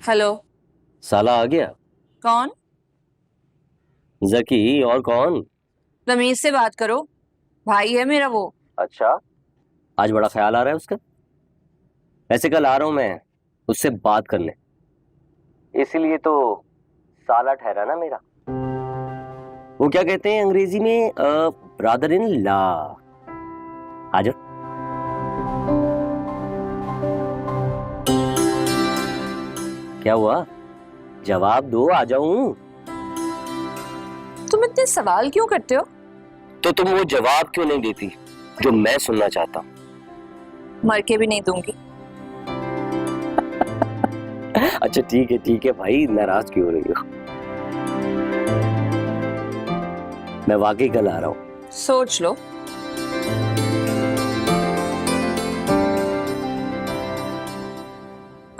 Hello. साला आ गया। कौन? जकी और कौन? तमीज से बात करो, भाई है मेरा वो। अच्छा, आज बड़ा ख्याल आ रहा है उसका। ऐसे कल आ रहा हूं मैं उससे बात करने, इसीलिए तो साला ठहरा ना मेरा। वो क्या कहते हैं अंग्रेजी में, ब्रदर इन लॉ। आ जाओ। क्या हुआ, जवाब दो, आ जाऊं। तुम इतने सवाल क्यों करते हो? तो तुम वो जवाब क्यों नहीं देती जो मैं सुनना चाहता हूं? मर के भी नहीं दूंगी। अच्छा ठीक है भाई, नाराज क्यों हो रही हो? मैं वाकई कल आ रहा हूं। सोच लो।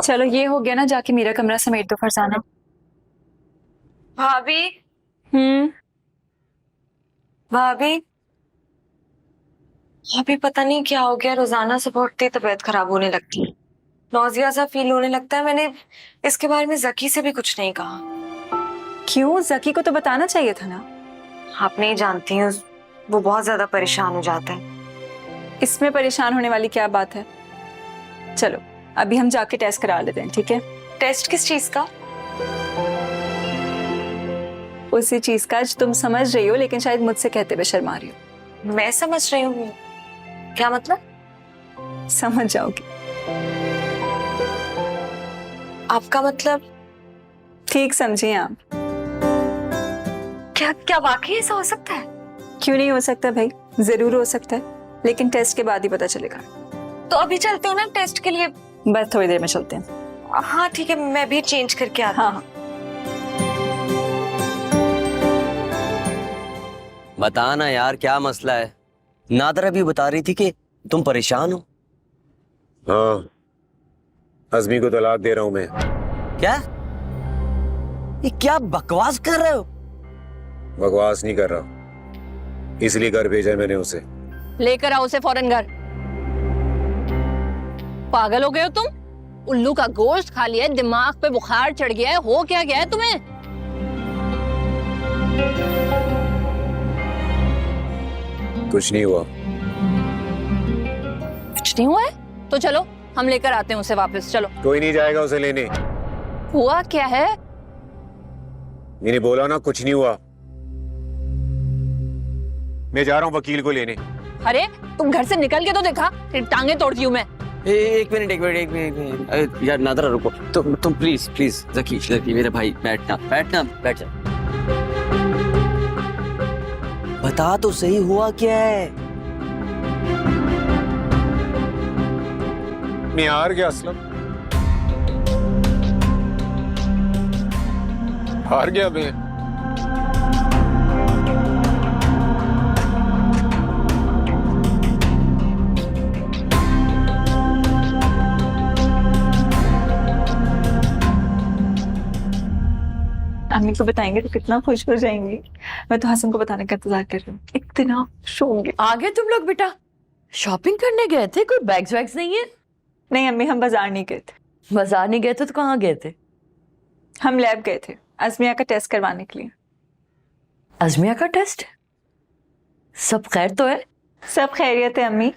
चलो ये हो गया ना, जाके मेरा कमरा समेट दो फरजाना। भाभी। भाभी अभी पता नहीं क्या हो गया, रोजाना सुबह उठते ही तबीयत खराब होने लगती है, नौजिया सा फील होने लगता है। मैंने इसके बारे में जकी से भी कुछ नहीं कहा। क्यों? जकी को तो बताना चाहिए था ना। आप नहीं जानती हैं, वो बहुत ज्यादा परेशान हो जाता है। इसमें परेशान होने वाली क्या बात है? चलो अभी हम जाके टेस्ट करा लेते हैं, ठीक है? टेस्ट किस चीज का? उसी चीज का जो तुम समझ रही हो, लेकिन शायद मुझसे कहते हुए शर्मा रही हो। मैं समझ रही हूँ। क्या मतलब? समझ जाओगी। आपका मतलब? ठीक समझिए आप। क्या वाकई ऐसा हो सकता है? क्यों नहीं हो सकता भाई, जरूर हो सकता है, लेकिन टेस्ट के बाद ही पता चलेगा। तो अभी चलते हो ना टेस्ट के लिए? बस थोड़ी देर में चलते हैं। हाँ ठीक है, मैं भी चेंज करके आता हूँ। हाँ। बता ना यार, क्या मसला है? नादरा भी बता रही थी कि तुम परेशान हो। हाँ, अज़मी को तलाक दे रहा हूं मैं। क्या? ये क्या बकवास कर रहे हो? बकवास नहीं कर रहा, इसलिए घर भेजा है मैंने उसे। लेकर आओ उसे फौरन घर। पागल हो गए हो तुम? उल्लू का गोश्त खा लिया है, दिमाग पे बुखार चढ़ गया है, हो क्या गया है तुम्हें? कुछ नहीं हुआ। कुछ नहीं हुआ है तो चलो हम लेकर आते हैं उसे वापस। चलो। कोई नहीं जाएगा उसे लेने। हुआ क्या है? मैंने बोला ना कुछ नहीं हुआ। मैं जा रहा हूँ वकील को लेने। अरे तुम घर से निकल के तो देखा, तेरी टांगे तोड़ती हूँ मैं। एक मिनट। अरे यार नादरा रुको, तुम प्लीज जकी मेरे भाई, बैठ जा। बता तो सही, हुआ क्या है? मैं हार गया असलम, हार गया मैं। अम्मी को बताएंगे तो कितना खुश हो जाएंगी। मैं तो हसन को बताने का इंतजार कर रही हूँ, इतना खुश होंगे। आगे तुम लोग बेटा शॉपिंग करने गए थे, कोई बैग्स वैग्स नहीं है? नहीं अम्मी, हम बाजार नहीं गए थे। बाजार नहीं गए थे तो कहाँ गए थे? हम लैब गए थे अज़मिया का टेस्ट करवाने के लिए। अज़मिया का टेस्ट? सब खैर तो है? सब खैरियत है अम्मी,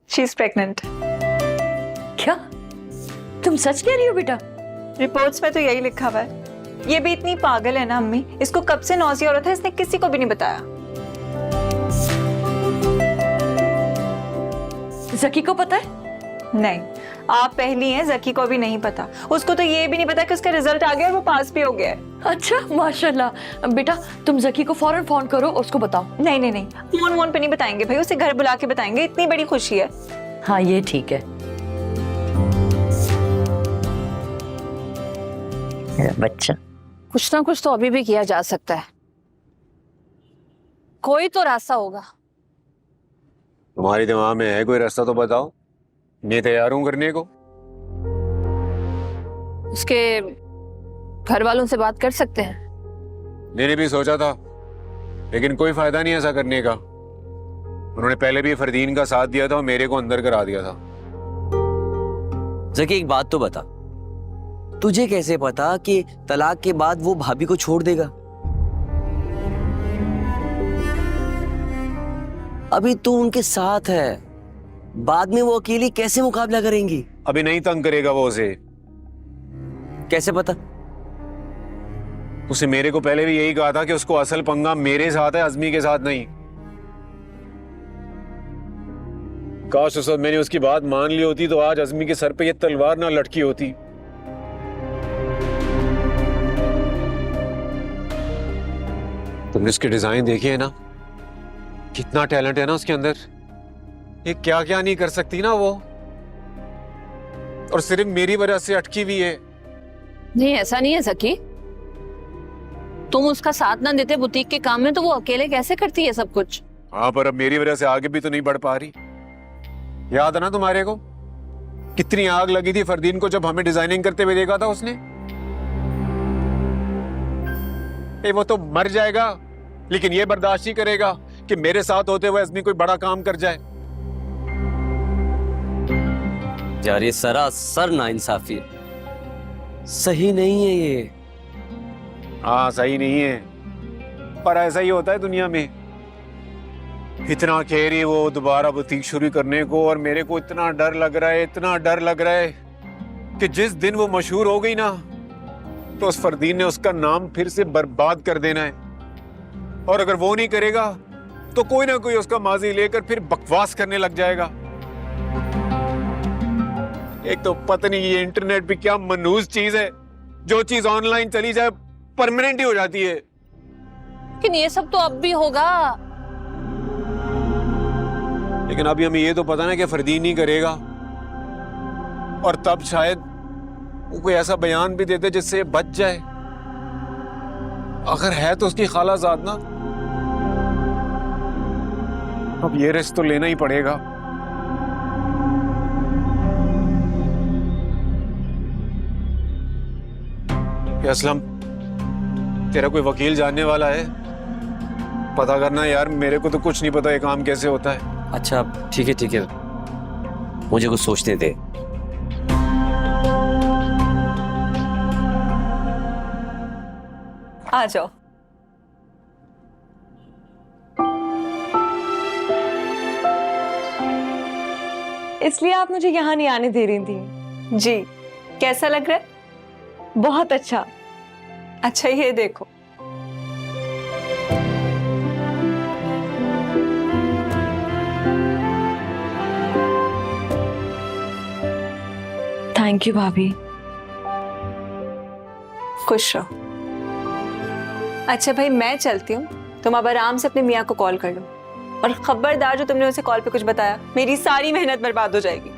शी इज प्रेग्नेंट। क्या तुम सच कह रही हो बेटा? रिपोर्ट्स में तो यही लिखा हुआ है। ये भी इतनी पागल है ना अम्मी, इसको कब से नौसिया हो रहा था, इसने किसी को भी नहीं बताया। जकी को पता है? नहीं, आप पहली हैं, जकी को भी नहीं पता। उसको तो ये भी नहीं पता कि उसका रिजल्ट आ गया और वो पास भी हो गया है। अच्छा माशाल्लाह। बेटा तुम जकी को फौरन फोन करो और उसको बताओ। नहीं, फोन पे नहीं बताएंगे भाई, उसे घर बुला के बताएंगे, इतनी बड़ी खुशी है। हाँ ये ठीक है। बच्चा, कुछ ना कुछ तो अभी भी किया जा सकता है, कोई तो रास्ता होगा। तुम्हारे दिमाग में है कोई रास्ता तो बताओ, मैं तैयार हूं करने को। उसके घर वालों से बात कर सकते हैं। मैंने भी सोचा था, लेकिन कोई फायदा नहीं ऐसा करने का। उन्होंने पहले भी फरदीन का साथ दिया था और मेरे को अंदर करा दिया था। जकी एक बात तो बता, तुझे कैसे पता कि तलाक के बाद वो भाभी को छोड़ देगा? अभी तू उनके साथ है, बाद में वो अकेली कैसे मुकाबला करेंगी? अभी नहीं तंग करेगा वो उसे। कैसे पता? उसे मेरे को पहले भी यही कहा था कि उसको असल पंगा मेरे साथ है, अज़मी के साथ नहीं। काश उस वक्त मैंने उसकी बात मान ली होती तो आज अज़मी के सर पे ये तलवार ना लटकी होती। तुमने उसके डिजाइन देखे है ना, कितना टैलेंट है ना उसके अंदर। ये क्या क्या नहीं कर सकती ना वो, और सिर्फ मेरी वजह से अटकी हुई है। नहीं, ऐसा नहीं है जकी। तुम उसका साथ ना देते बुटीक के काम में तो वो अकेले कैसे करती है सब कुछ? हाँ, पर अब मेरी वजह से आगे भी तो नहीं बढ़ पा रही। याद है ना तुम्हारे को कितनी आग लगी थी फरदीन को जब हमें डिजाइनिंग करते हुए देखा था उसने। वो तो मर जाएगा लेकिन ये बर्दाश्त ही करेगा कि मेरे साथ होते हुए अज़मी कोई बड़ा काम कर जाए। यार ये सरासर नाइंसाफी है, सही नहीं है ये। हाँ, सही नहीं है, पर ऐसा ही होता है दुनिया में। इतना कह रही है वो दोबारा बुटीक शुरू करने को, और मेरे को इतना डर लग रहा है, इतना डर लग रहा है कि जिस दिन वो मशहूर हो गई ना तो उस फरदीन ने उसका नाम फिर से बर्बाद कर देना है। और अगर वो नहीं करेगा तो कोई ना कोई उसका माजी लेकर फिर बकवास करने लग जाएगा। एक तो पता नहीं ये इंटरनेट भी क्या मनहूस चीज है, जो चीज ऑनलाइन चली जाए परमानेंट ही हो जाती है। लेकिन ये सब तो अब भी होगा। लेकिन अभी हमें ये तो पता ना कि फरदीन नहीं करेगा, और तब शायद वो कोई ऐसा बयान भी देते जिससे बच जाए। अगर है तो उसकी खालाजाद ना, अब ये रिस्क तो लेना ही पड़ेगा। असलम, तेरा कोई वकील जानने वाला है? पता करना यार, मेरे को तो कुछ नहीं पता ये काम कैसे होता है। अच्छा ठीक है, मुझे कुछ सोचने दे। आ जाओ। इसलिए आप मुझे यहाँ नहीं आने दे रही थी? जी। कैसा लग रहा है? बहुत अच्छा। अच्छा ये देखो। थैंक यू भाभी। खुश रहो। अच्छा भाई मैं चलती हूँ, तुम अब आराम से अपने मियाँ को कॉल कर लो, और खबरदार जो तुमने उसे कॉल पे कुछ बताया, मेरी सारी मेहनत बर्बाद हो जाएगी।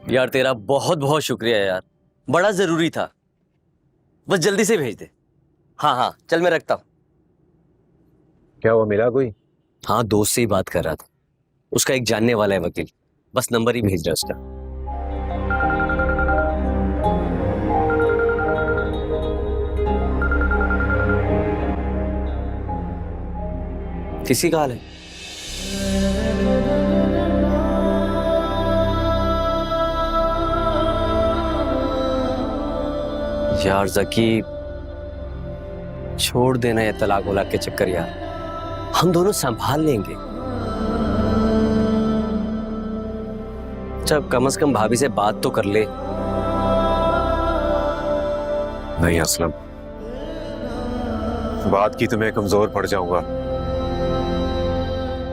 यार तेरा बहुत बहुत शुक्रिया यार, बड़ा जरूरी था। बस जल्दी से भेज दे। हाँ चल मैं रखता हूँ। क्या हुआ, मिला कोई? हाँ दोस्त से ही बात कर रहा था, उसका एक जानने वाला है वकील, बस नंबर ही भेज रहा है उसका। किसी का हाल है? यार जकी छोड़ देना ये तलाक वलाक के चक्कर यार, हम दोनों संभाल लेंगे। जब कम से कम भाभी से बात तो कर ले। नहीं असलम, बात की तो मैं कमजोर पड़ जाऊंगा,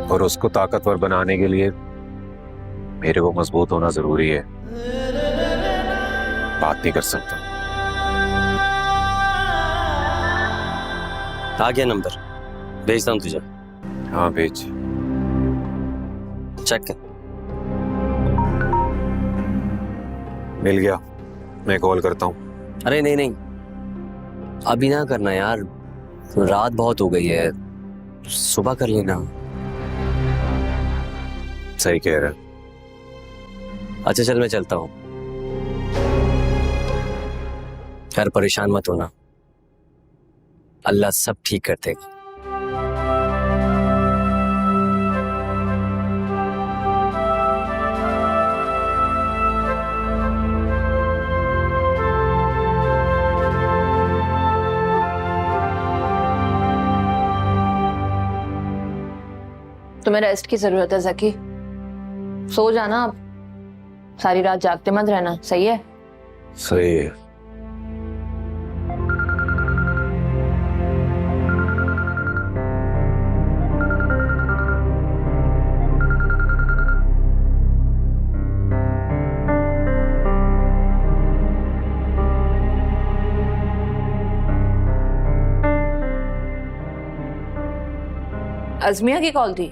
और उसको ताकतवर बनाने के लिए मेरे को मजबूत होना जरूरी है। बात नहीं कर सकता। आ गया नंबर, भेजता हूं तुझे। हाँ भेज। चेक कर। मिल गया, मैं कॉल करता हूँ। अरे नहीं अभी ना करना यार, रात बहुत हो गई है, सुबह कर लेना। सही कह रहा है। अच्छा चल मैं चलता हूँ। यार परेशान मत होना, अल्लाह सब ठीक कर देगा। तुम्हें रेस्ट की जरूरत है जकी, सो जाना अब, सारी रात जागते मत रहना, सही है? सही है। अजमिया की कॉल थी?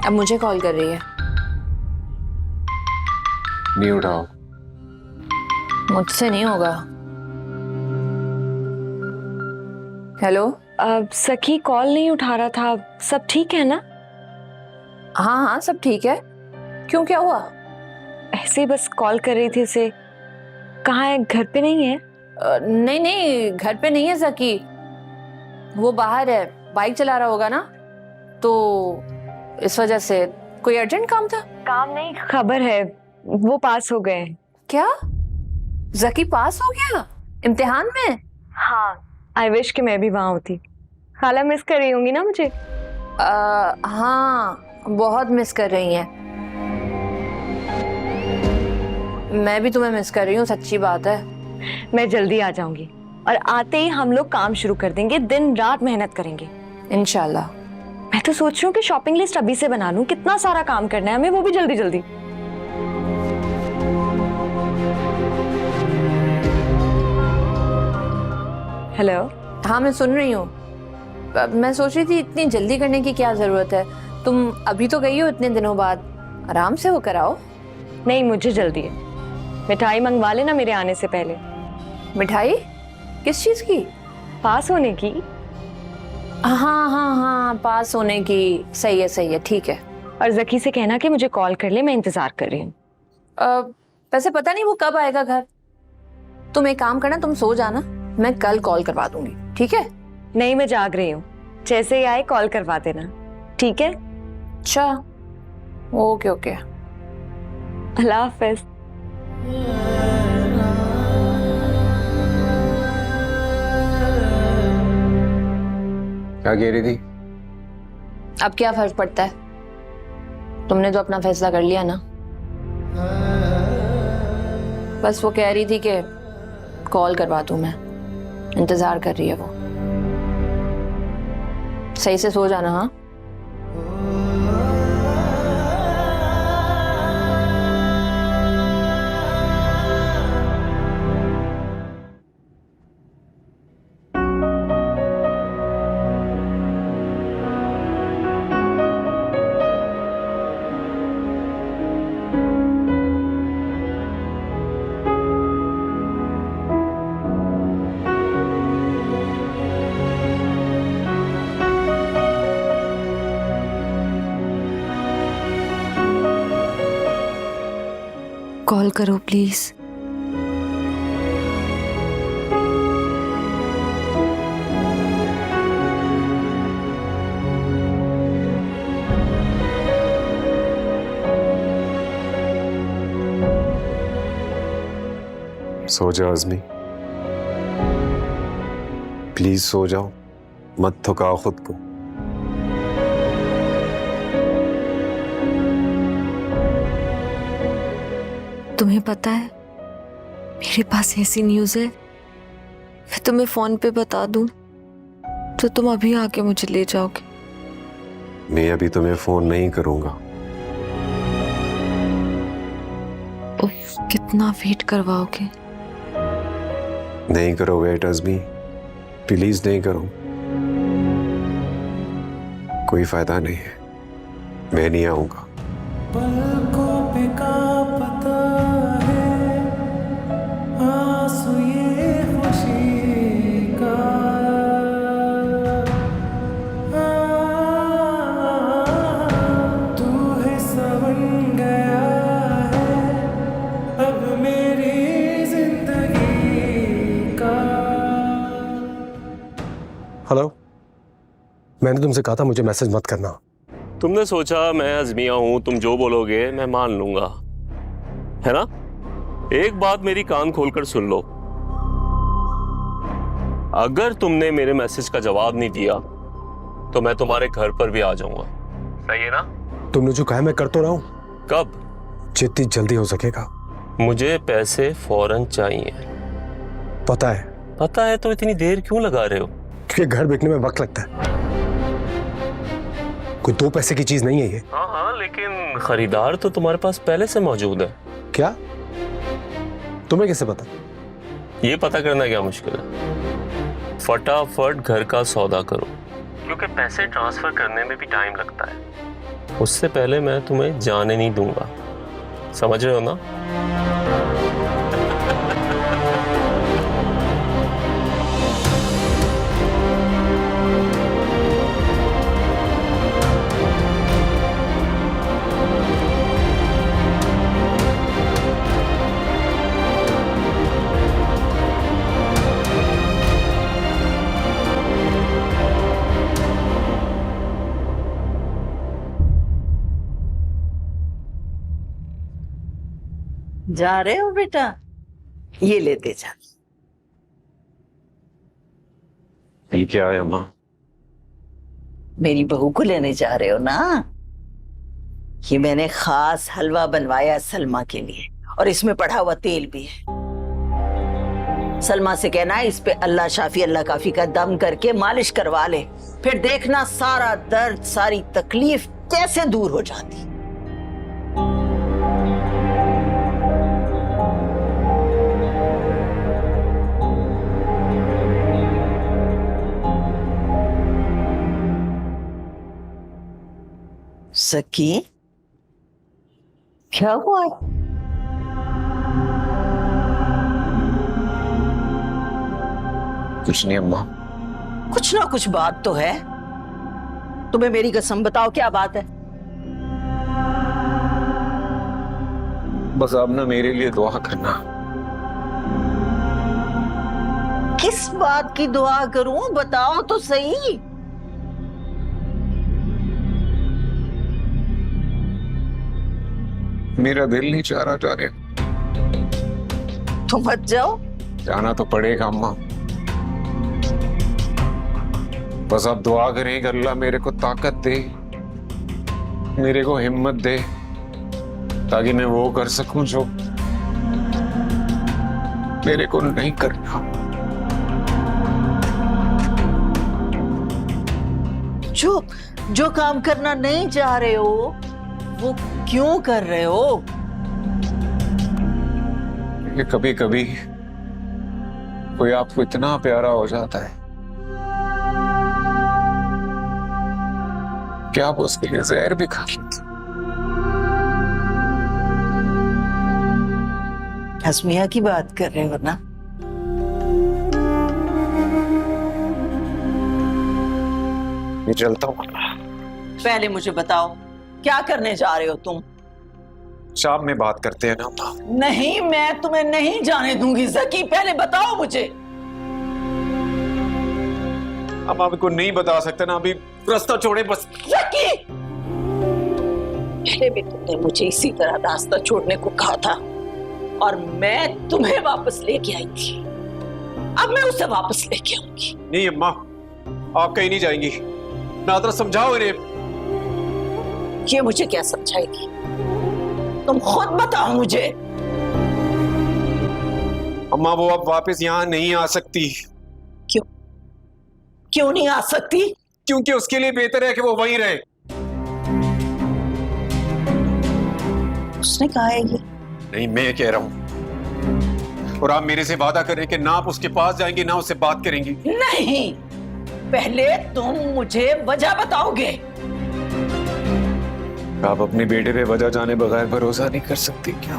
अब मुझे कॉल कर रही है। नहीं उठाओ। मुझसे नहीं होगा। हेलो। सखी कॉल नहीं उठा रहा था, सब ठीक है ना? हाँ हाँ सब ठीक है, क्यों क्या हुआ? ऐसे ही बस कॉल कर रही थी उसे। कहाँ है, घर पे नहीं है? नहीं नहीं घर पे नहीं है जकी, वो बाहर है, बाइक चला रहा होगा ना, तो इस वजह से। कोई अर्जेंट काम था? काम नहीं, खबर है, वो पास हो गए। क्या जकी पास हो गया इम्तिहान में? हाँ, आई विश कि मैं भी वहां होती। खाला मिस कर रही होंगी ना मुझे? हाँ बहुत मिस कर रही हैं। मैं भी तुम्हें मिस कर रही हूँ, सच्ची बात है। मैं जल्दी आ जाऊंगी और आते ही हम लोग काम शुरू कर देंगे, दिन रात मेहनत करेंगे इंशाल्लाह। मैं तो सोच रही हूँ कि शॉपिंग लिस्ट अभी से बना लूं, कितना सारा काम करना है हमें, वो भी जल्दी जल्दी। हेलो। हाँ मैं सुन रही हूँ। मैं सोच रही थी इतनी जल्दी करने की क्या जरूरत है, तुम अभी तो गई हो इतने दिनों बाद, आराम से वो कराओ। नहीं मुझे जल्दी है, मिठाई मंगवा लेना मेरे आने से पहले। मिठाई? किस चीज की? पास होने की। हाँ हाँ हाँ पास होने की, सही है ठीक है। और जकी से कहना कि मुझे कॉल कर ले, मैं इंतजार कर रही हूँ। वैसे पता नहीं वो कब आएगा घर। तुम एक काम करना, तुम सो जाना, मैं कल कॉल करवा दूंगी, ठीक है? नहीं मैं जाग रही हूँ, जैसे ही आए कॉल करवा देना, ठीक है? अच्छा ओके ओके। अल्लाह हाफिज। क्या कह रही थी? अब क्या फर्क पड़ता है, तुमने तो अपना फैसला कर लिया ना। बस वो कह रही थी कि कॉल करवा दूं मैं, इंतजार कर रही है वो। सही से सो जाना। हाँ कॉल करो प्लीज। सो जाओ अज़मी, प्लीज सो जाओ, मत थकाओ खुद को। तुम्हें पता है मेरे पास ऐसी न्यूज़ है, मैं तुम्हें फोन पे बता दूं तो तुम अभी आके मुझे ले जाओगे। मैं अभी तुम्हें फोन नहीं करूंगा। उफ, कितना वेट करवाओगे? नहीं करो वेट अज़मी, प्लीज नहीं करो, कोई फायदा नहीं है, मैं नहीं आऊंगा। पलकों पे कांपता है आंसू ये खुशी का, हेलो, मैंने तुमसे कहा था मुझे मैसेज मत करना। तुमने सोचा मैं अजमिया हूं, तुम जो बोलोगे मैं मान लूंगा, है ना? एक बात मेरी कान खोलकर सुन लो, अगर तुमने मेरे मैसेज का जवाब नहीं दिया तो मैं तुम्हारे घर पर भी आ जाऊंगा। सही है ना? तुमने जो कहा है मैं कर तो रहा हूं। कब? जितनी जल्दी हो सकेगा। मुझे पैसे फौरन चाहिए। पता है। पता है तो इतनी देर क्यों लगा रहे हो? क्योंकि घर बेचने में वक्त लगता है, कोई 2 पैसे की चीज नहीं है ये। हाँ हाँ, लेकिन खरीदार तो तुम्हारे पास पहले से मौजूद है। क्या? तुम्हें कैसे पता? ये पता करना क्या मुश्किल है? फटाफट घर का सौदा करो, क्योंकि पैसे ट्रांसफर करने में भी टाइम लगता है। उससे पहले मैं तुम्हें जाने नहीं दूंगा, समझ रहे हो ना? जा रहे हो बेटा? ये लेते जा। ये क्या है अम्मा? मेरी बहू को लेने जा रहे हो ना? ये मैंने खास हलवा बनवाया सलमा के लिए, और इसमें पड़ा हुआ तेल भी है। सलमा से कहना है इस पे अल्लाह शाफी अल्लाह काफी का दम करके मालिश करवा ले, फिर देखना सारा दर्द सारी तकलीफ कैसे दूर हो जाती। सकी, क्या हुआ? कुछ नहीं अम्मा। कुछ ना कुछ बात तो है। तुम्हें मेरी कसम बताओ क्या बात है? बस आप ना मेरे लिए दुआ करना। किस बात की दुआ करूं, बताओ तो सही। मेरा दिल नहीं चाह रहा जाने। तुम मत जाओ। जाना तो पड़ेगा अम्मा। बस आप दुआ करें कि अल्लाह मेरे को ताकत दे, मेरे को हिम्मत दे, ताकि मैं वो कर सकूं जो मेरे को नहीं करना। जो काम करना नहीं चाह रहे हो वो क्यों कर रहे हो? ये कभी कभी कोई आपको इतना प्यारा हो जाता है कि आप उसके लिए जहर भी खा लेते। हसमिया की बात कर रहे हो ना? मैं चलता हूँ। पहले मुझे बताओ क्या करने जा रहे हो तुम? शाम में बात करते हैं ना अम्मा। नहीं, मैं तुम्हें नहीं जाने दूंगी। ज़की, पहले बताओ मुझे। अब आपको नहीं बता सकते ना, अभी रास्ता छोड़े बस। ज़की, पहले भी तुमने मुझे इसी तरह रास्ता छोड़ने को कहा था और मैं तुम्हें वापस लेके आई थी। अब मैं उसे वापस लेके आऊंगी। नहीं अम्मा, आप कहीं नहीं जाएंगी। नादरा समझाओ इन्हें। ये मुझे क्या समझाएगी? तुम खुद बताओ मुझे। अम्मा वो अब वापस यहाँ नहीं आ सकती। क्यों? क्यों नहीं आ सकती? क्योंकि उसके लिए बेहतर है कि वो वहीं रहे। उसने कहा है ये? नहीं, मैं कह रहा हूं। और आप मेरे से वादा करें कि ना आप उसके पास जाएंगे ना उससे बात करेंगी। नहीं, पहले तुम मुझे वजह बताओगे। आप अपने बेटे पे वजह जाने बगैर भरोसा नहीं कर सकती क्या?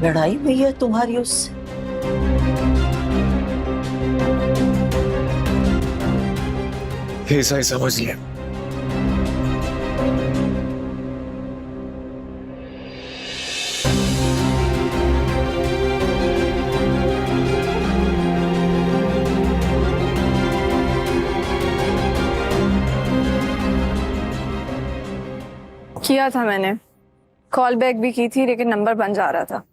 लड़ाई हुई है तुम्हारी उससे? ऐसा ही समझ लिया। किया था मैंने, कॉल बैक भी की थी, लेकिन नंबर बंद जा रहा था।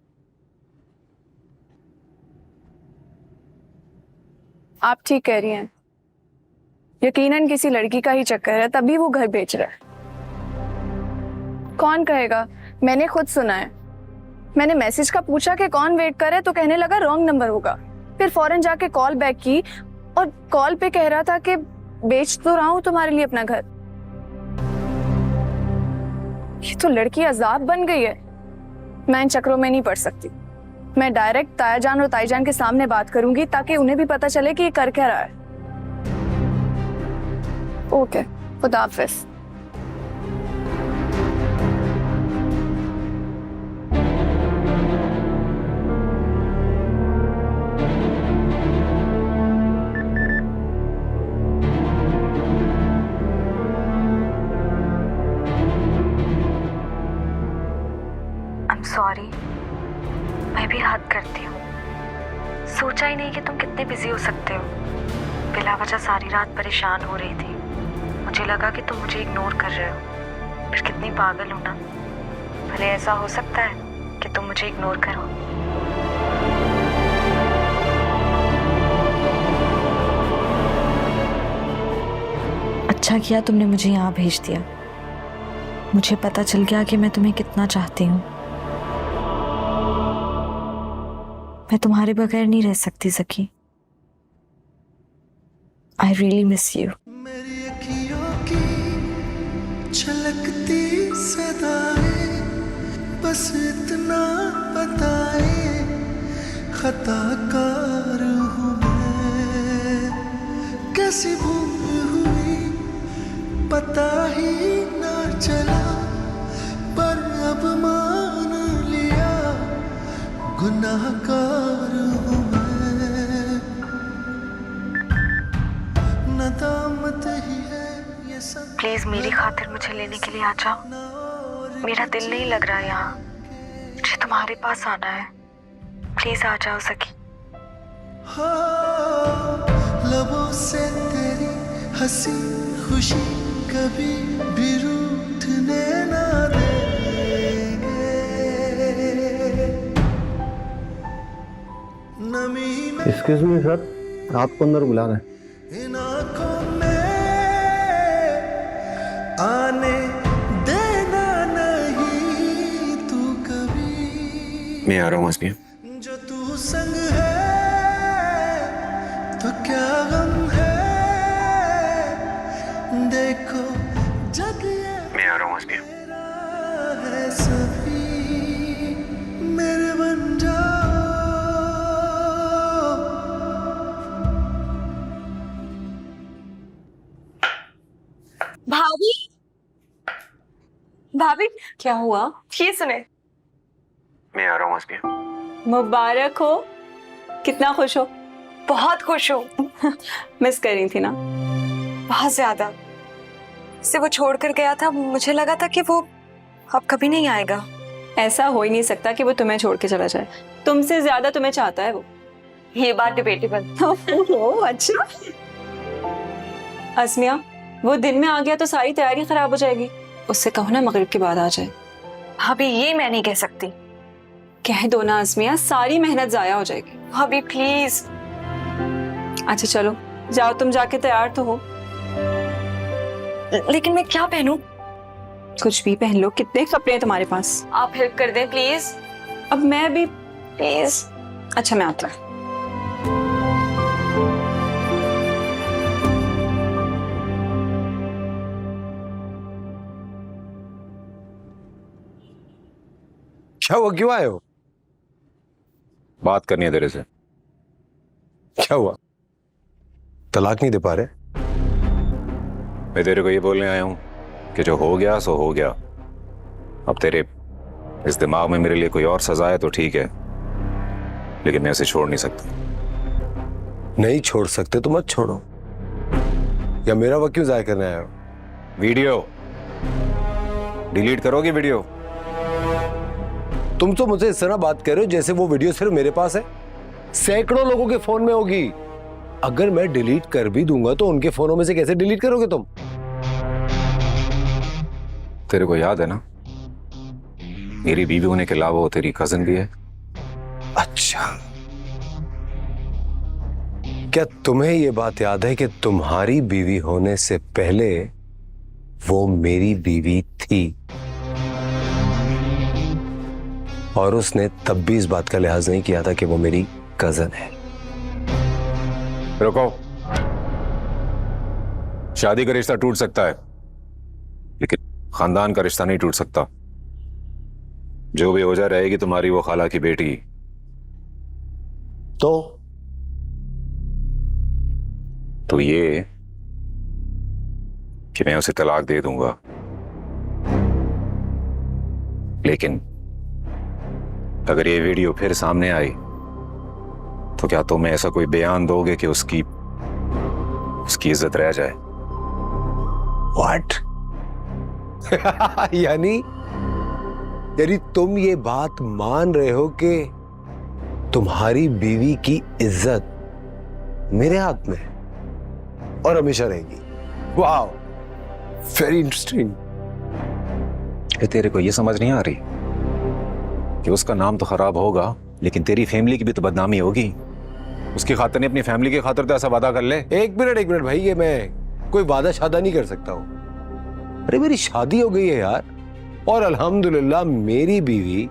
आप ठीक कह रही हैं, यकीनन किसी लड़की का ही चक्कर है, तभी वो घर बेच रहा है। कौन कहेगा, मैंने खुद सुना है। मैंने मैसेज का पूछा कि कौन वेट करे, तो कहने लगा रॉन्ग नंबर होगा। फिर फौरन जाके कॉल बैक की और कॉल पे कह रहा था कि बेच तो रहा हूं तुम्हारे लिए अपना घर। ये तो लड़की अजाब बन गई है। मैं इन चक्रों में नहीं पड़ सकती। मैं डायरेक्ट ताया जान और ताई जान के सामने बात करूंगी, ताकि उन्हें भी पता चले कि ये कर क्या रहा है। ओके, खुदा हाफिज। सॉरी, मैं भी हद करती हूँ। सोचा ही नहीं कि तुम कितने बिजी हो सकते हो। बिला वजह सारी रात परेशान हो रही थी। मुझे लगा कि तुम मुझे इग्नोर कर रहे हो, पर कितनी पागल हो ना। भले ऐसा हो सकता है कि तुम मुझे इग्नोर करो। अच्छा किया तुमने मुझे यहाँ भेज दिया। मुझे पता चल गया कि मैं तुम्हें कितना चाहती हूँ। मैं तुम्हारे बगैर नहीं रह सकती Zaki. I really miss you. मेरी अखियों की छलकती सदाएं, बस इतना बताए, खताकार हूँ मैं। कैसी भूल हुई पता ही ना चला, पर अब मान लिया गुनाहगार हूँ मैं। नदामत ही है ये सब। प्लीज मेरी खातिर मुझे लेने के लिए आ जाओ। मेरा दिल नहीं लग रहा यहाँ। मुझे तुम्हारे पास आना है। प्लीज आ जाओ ज़की। हाँ, लबों से तेरी हंसी खुशी कभी भी रूठने ना देंगे। नमी में एक्सक्यूज मी सर, आपको अंदर बुला रहे हैं। इन आँखों में आने देना नहीं तू कभी। मैं आ रहा हूँ मस्ती। जो तू संग है तो क्या गम है, देखो जग ये मैं आ रहा हूँ मस्ती। है सभी मेरे बन जाओ। भाभी, भाभी क्या हुआ? ये सुने। मैं आ रहा हूँ मस्ती। मुबारक हो। कितना खुश हो? बहुत खुश हूँ। मिस कर रही थी ना? बहुत ज्यादा। से वो छोड़ कर गया था, मुझे लगा था कि वो अब कभी नहीं आएगा। ऐसा हो ही नहीं सकता कि वो तुम्हें छोड़ के चला जाए। तुमसे ज्यादा तुम्हें चाहता है वो। ये बात डिबेटेबल। ओह अच्छा। अस्मिया, वो दिन में आ गया तो सारी तैयारी खराब हो जाएगी। उससे कहो ना मगरिब के बाद आ जाए। भाभी ये मैं नहीं कह सकती। कह दो ना अस्मिया, सारी मेहनत जाया हो जाएगी। भाभी प्लीज। अच्छा चलो जाओ, तुम जाके तैयार तो हो। लेकिन मैं क्या पहनूं? कुछ भी पहन लो। कितने कपड़े हैं तुम्हारे पास? आप हेल्प कर दें प्लीज। अब मैं भी प्लीज। अच्छा मैं आता हूँ। क्या हुआ, क्यों आए हो? बात करनी है तेरे से। क्या हुआ? तलाक नहीं दे पा रहे? मैं तेरे को ये बोलने आया हूँ कि जो हो गया सो हो गया। अब तेरे इस दिमाग में मेरे लिए कोई और सजा है तो ठीक है, लेकिन मैं इसे छोड़ नहीं सकता। नहीं छोड़ सकते तो मत छोड़ो। या मेरा वक्त क्यों जाया करने आए हो? वीडियो डिलीट करोगे? वीडियो तुम तो मुझसे इस तरह बात कर रहे हो जैसे वो वीडियो सिर्फ मेरे पास है। सैकड़ों लोगों के फोन में होगी। अगर मैं डिलीट कर भी दूंगा तो उनके फोनों में से कैसे डिलीट करोगे तुम? तेरे को याद है ना मेरी बीवी होने के अलावा वो तेरी कजन भी है। अच्छा, क्या तुम्हें ये बात याद है कि तुम्हारी बीवी होने से पहले वो मेरी बीवी थी और उसने तब भी इस बात का लिहाज नहीं किया था कि वो मेरी कजन है? रुको, शादी का रिश्ता टूट सकता है लेकिन खानदान का रिश्ता नहीं टूट सकता। जो भी वजह रहेगी तुम्हारी वो खाला की बेटी, तो ये कि मैं उसे तलाक दे दूंगा, लेकिन अगर ये वीडियो फिर सामने आई तो क्या तुम ऐसा कोई बयान दोगे कि उसकी इज्जत रह जाए? व्हाट? यानी तुम ये बात मान रहे हो कि तुम्हारी बीवी की इज्जत मेरे हाथ में है और हमेशा रहेगी? Wow, very interesting. तेरे को ये समझ नहीं आ रही कि उसका नाम तो खराब होगा लेकिन तेरी फैमिली की भी तो बदनामी होगी। उसकी खातिर नहीं, अपनी फैमिली की खातिर तो ऐसा वादा कर ले। एक मिनट भाई, ये मैं कोई वादा शादा नहीं कर सकता हूं। अरे मेरी शादी हो गई है यार, और अल्हम्दुलिल्लाह मेरी बीवी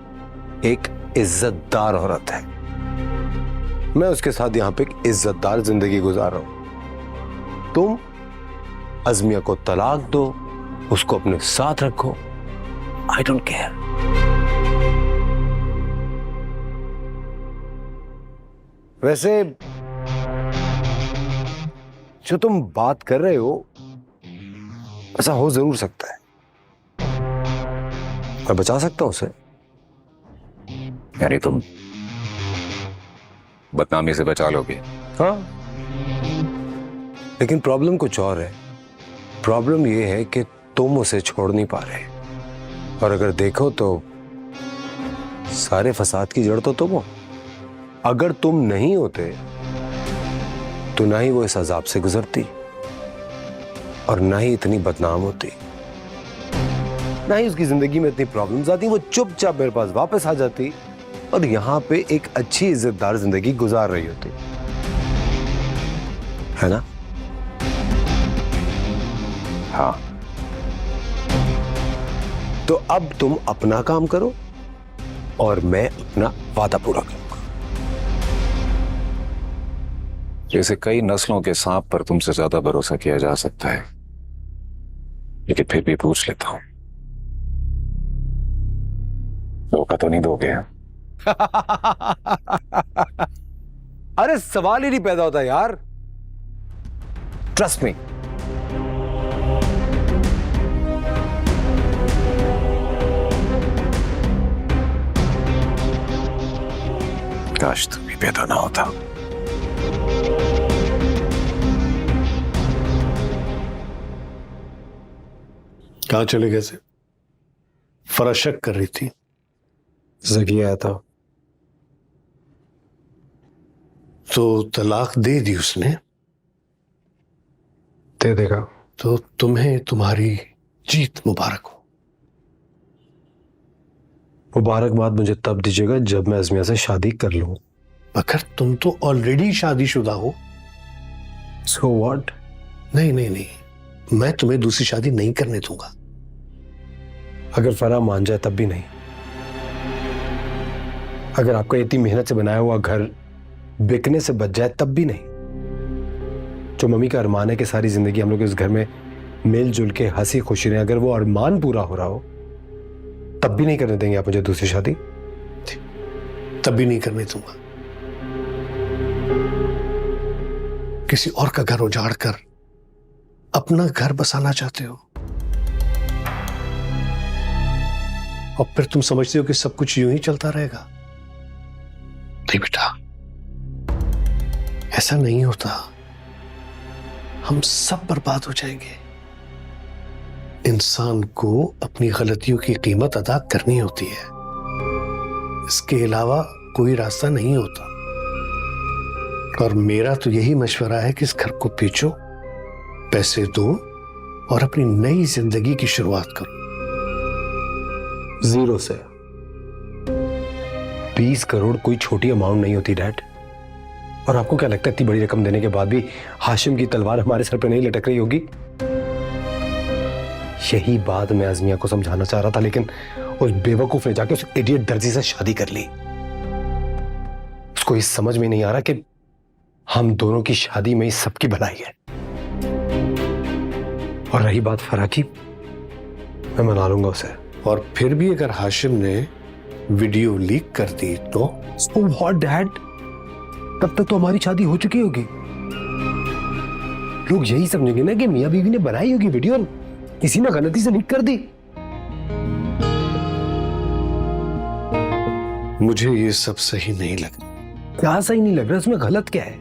एक इज्जतदार औरत है। मैं उसके साथ यहां पे एक इज्जतदार जिंदगी गुजार रहा हूं। तुम अज़मिया को तलाक दो, उसको अपने साथ रखो, आई डोंट केयर। वैसे जो तुम बात कर रहे हो ऐसा हो जरूर सकता है, मैं बचा सकता हूं उसे। यानी तुम बदनामी से बचा लोगे? हाँ, लेकिन प्रॉब्लम कुछ और है। प्रॉब्लम ये है कि तुम उसे छोड़ नहीं पा रहे, और अगर देखो तो सारे फसाद की जड़ तो तुम हो। अगर तुम नहीं होते तो ना ही वो इस अजाब से गुजरती और ना ही इतनी बदनाम होती, ना ही उसकी जिंदगी में इतनी प्रॉब्लम्स आती। वो चुपचाप मेरे पास वापस आ जाती और यहां पे एक अच्छी इज्जतदार जिंदगी गुजार रही होती, है ना? हाँ। तो अब तुम अपना काम करो और मैं अपना वादा पूरा करूंगा। जैसे कई नस्लों के सांप पर तुमसे ज्यादा भरोसा किया जा सकता है, लेकिन फिर भी पूछ लेता हूं, धोखा तो नहीं दोगे? अरे सवाल ही नहीं पैदा होता यार, ट्रस्ट मी। काश तुम भी पैदा ना होता। कहाँ चले गए थे? फरा शक कर रही थी। जकी आया था तो तलाक दे दी उसने? दे देगा। तो तुम्हें तुम्हारी जीत मुबारक हो। मुबारकबाद मुझे तब दीजिएगा जब मैं अज़मिया से शादी कर लूं। मगर तुम तो ऑलरेडी शादीशुदा हो। So what? नहीं नहीं नहीं, मैं तुम्हें दूसरी शादी नहीं करने दूंगा। अगर फरा मान जाए तब भी नहीं। अगर आपका इतनी मेहनत से बनाया हुआ घर बिकने से बच जाए तब भी नहीं। जो मम्मी का अरमान है कि सारी जिंदगी हम लोग इस घर में मिलजुल के हंसी खुशी रहे, अगर वो अरमान पूरा हो रहा हो तब भी नहीं करने देंगे आप मुझे दूसरी शादी? तब भी नहीं करने दूंगा। किसी और का घर उजाड़ कर अपना घर बसाना चाहते हो और फिर तुम समझते हो कि सब कुछ यूं ही चलता रहेगा। नहीं बेटा, ऐसा नहीं होता। हम सब बर्बाद हो जाएंगे। इंसान को अपनी गलतियों की कीमत अदा करनी होती है, इसके अलावा कोई रास्ता नहीं होता। और मेरा तो यही मशवरा है कि इस घर को बेचो, पैसे दो और अपनी नई जिंदगी की शुरुआत करो। 0 से 20 करोड़ कोई छोटी अमाउंट नहीं होती डैड। और आपको क्या लगता है इतनी बड़ी रकम देने के बाद भी हाशिम की तलवार हमारे सर पे नहीं लटक रही होगी? यही बात मैं अज़मिया को समझाना चाह रहा था, लेकिन उस बेवकूफ ने जाके उस इडियट दर्जी से शादी कर ली। उसको इस समझ में नहीं आ रहा कि हम दोनों की शादी में इस सबकी भलाई है। और रही बात फराह की, मैं मना लूंगा उसे। और फिर भी अगर हाशिम ने वीडियो लीक कर दी तो व्हाट डैड, तब तक तो हमारी शादी हो चुकी होगी। लोग यही समझेंगे ना कि मियां बीवी ने बनाई होगी वीडियो, किसी ने गलती से लीक कर दी। मुझे ये सब सही नहीं लगता। क्या सही नहीं लग रहा? इसमें गलत क्या है?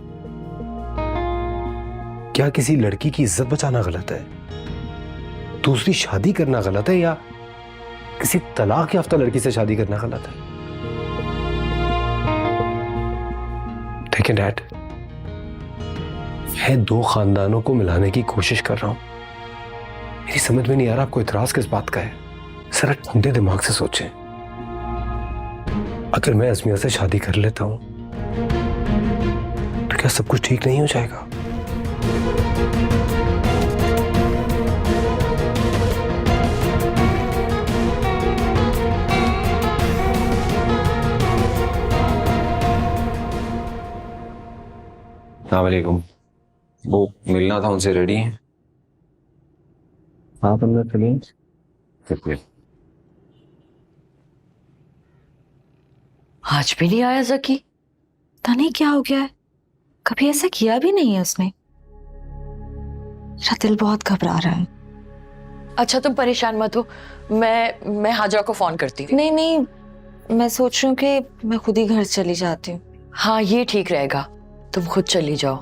क्या किसी लड़की की इज्जत बचाना गलत है? दूसरी शादी करना गलत है? या किसी तलाक याफ्ता लड़की से शादी करना गलत है? देखिए डैड, मैं दो खानदानों को मिलाने की कोशिश कर रहा हूं। मेरी समझ में नहीं आ रहा आपको इतराज किस बात का है। जरा ठंडे दिमाग से सोचें। अगर मैं अज़मिया से शादी कर लेता हूं तो क्या सब कुछ ठीक नहीं हो जाएगा? अस्सलामुअलैकुम। वो मिलना था, उनसे रेडी हैं? आप अंदर चलिए। शुक्रिया। आज भी नहीं आया ज़की। पता नहीं क्या हो गया है, कभी ऐसा किया भी नहीं है उसने। मेरा दिल बहुत घबरा रहा है। अच्छा तुम परेशान मत हो, मैं हाजरा को फोन करती हूँ। नहीं नहीं, मैं सोच रही हूँ कि मैं खुद ही घर चली जाती हूँ। हाँ ये ठीक रहेगा, तुम खुद चली जाओ।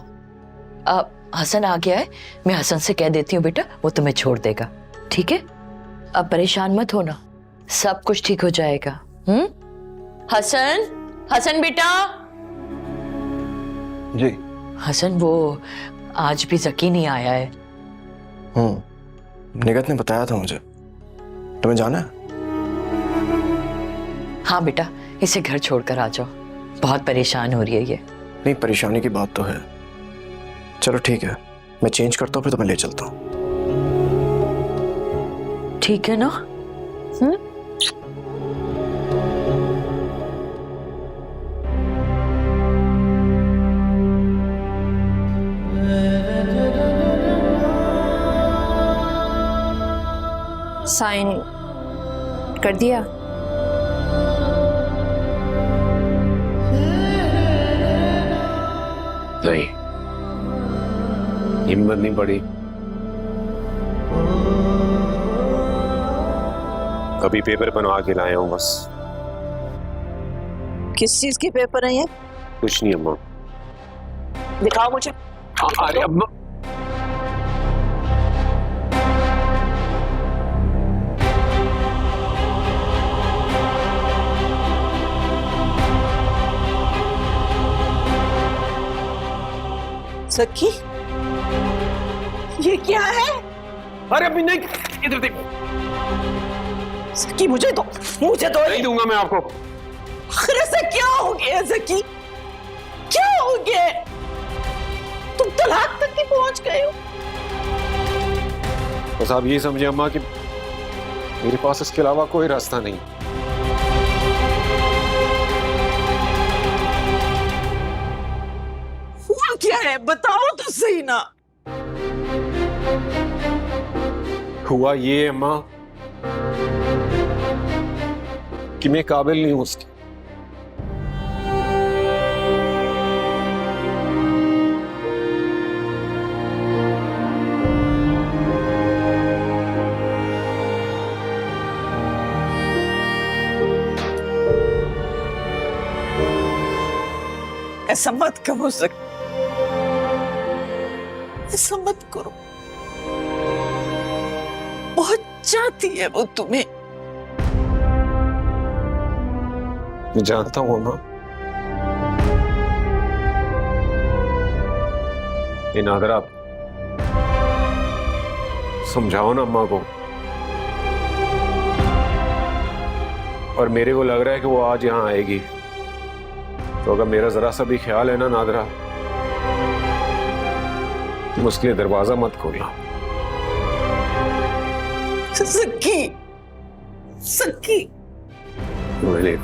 अब हसन आ गया है, मैं हसन से कह देती हूँ बेटा, वो तुम्हें छोड़ देगा, ठीक है? अब परेशान मत होना, सब कुछ ठीक हो जाएगा। हसन, हसन बेटा। जी। हसन, वो आज भी ज़की नहीं आया है। निगत ने बताया था मुझे। तुम्हें जाना है? हाँ बेटा, इसे घर छोड़कर आ जाओ, बहुत परेशान हो रही है ये। नहीं, परेशानी की बात तो है। चलो ठीक है, मैं चेंज करता हूँ, फिर तुम्हें ले चलता हूँ। ठीक है ना? साइन कर दिया? नहीं, हिम्मत नहीं पड़ी। अभी पेपर बनवा के लाया हूँ बस। किस चीज के पेपर हैं ये? कुछ नहीं अम्मा। दिखाओ मुझे। अरे अम्मा, सखी, ये क्या है? अरे अभी नहीं, इधर देख। सखी मुझे दो, मुझे दो। नहीं दूंगा मैं आपको। अरे ऐसा क्या हो गया सखी? क्या हो गया? तुम तलाक तक ही पहुंच गए हो। बस आप ये समझे अम्मा कि मेरे पास इसके अलावा कोई रास्ता नहीं। हुआ क्या है, बताओ तो सही ना। हुआ ये अम्मा कि मैं काबिल नहीं हूं उसकी। ऐसा मत करो सखी, ऐसा मत करो। बहुत चाहती है वो तुम्हें। मैं जानता हूं अम्मा। ये नादरा, समझाओ ना अम्मा को। और मेरे को लग रहा है कि वो आज यहाँ आएगी। तो अगर मेरा जरा सा भी ख्याल है ना नादरा, तुम उसके लिए दरवाजा मत खोलना। सखी, सखी। मैंने